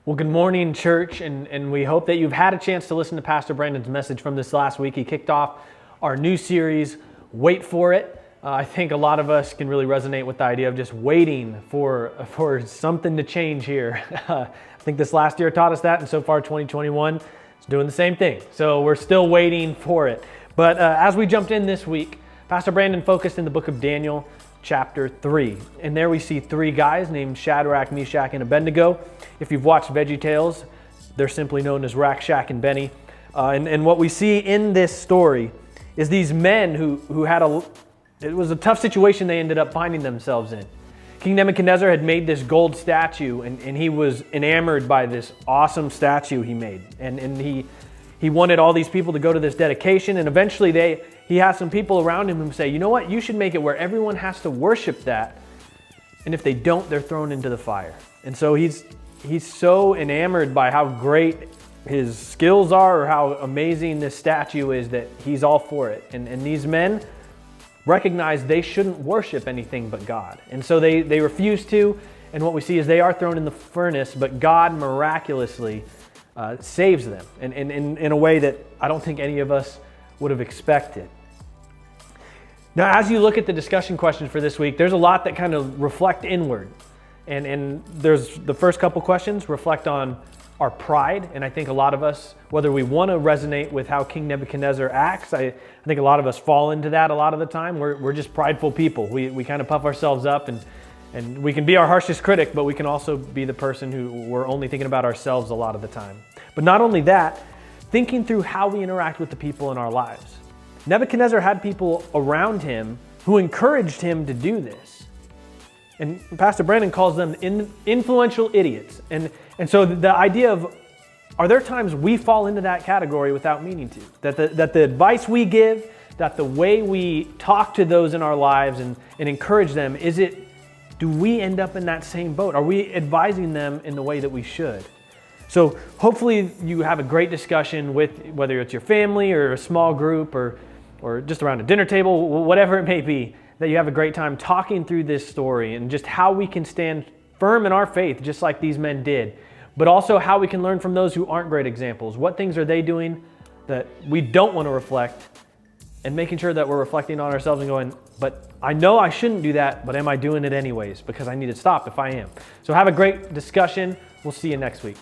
Well, good morning, church, and we hope that you've had a chance to listen to Pastor Brandon's message from this last week. He kicked off our new series, Wait For It. I think a lot of us can really resonate with the idea of just waiting for something to change here. I think this last year taught us that, and so far 2021 is doing the same thing. So we're still waiting for it. But as we jumped in this week, Pastor Brandon focused in the book of Daniel, chapter 3. And there we see three guys named Shadrach, Meshach, and Abednego. If you've watched VeggieTales, they're simply known as Rack, Shack, and Benny. And what we see in this story is these men who had it was a tough situation they ended up finding themselves in. King Nebuchadnezzar had made this gold statue, and he was enamored by this awesome statue he made. And he wanted all these people to go to this dedication, and eventually he has some people around him who say, you know what, you should make it where everyone has to worship that, and if they don't, they're thrown into the fire. And so he's so enamored by how great his skills are or how amazing this statue is that he's all for it. And these men recognize they shouldn't worship anything but God. And so they refuse to, and what we see is they are thrown in the furnace, but God miraculously saves them in a way that I don't think any of us would have expected. Now, as you look at the discussion questions for this week, there's a lot that kind of reflect inward. And there's the first couple questions reflect on our pride. And I think a lot of us, whether we want to resonate with how King Nebuchadnezzar acts, I think a lot of us fall into that a lot of the time. We're just prideful people. We kind of puff ourselves up and we can be our harshest critic, but we can also be the person who we're only thinking about ourselves a lot of the time. But not only that, thinking through how we interact with the people in our lives. Nebuchadnezzar had people around him who encouraged him to do this. And Pastor Brandon calls them influential idiots. And so the idea of, are there times we fall into that category without meaning to? That the advice we give, that the way we talk to those in our lives and encourage them, do we end up in that same boat? Are we advising them in the way that we should? So hopefully you have a great discussion with, whether it's your family or a small group or just around a dinner table, whatever it may be, that you have a great time talking through this story and just how we can stand firm in our faith, just like these men did, but also how we can learn from those who aren't great examples. What things are they doing that we don't want to reflect, and making sure that we're reflecting on ourselves and going, but I know I shouldn't do that, but am I doing it anyways? Because I need to stop if I am. So have a great discussion. We'll see you next week.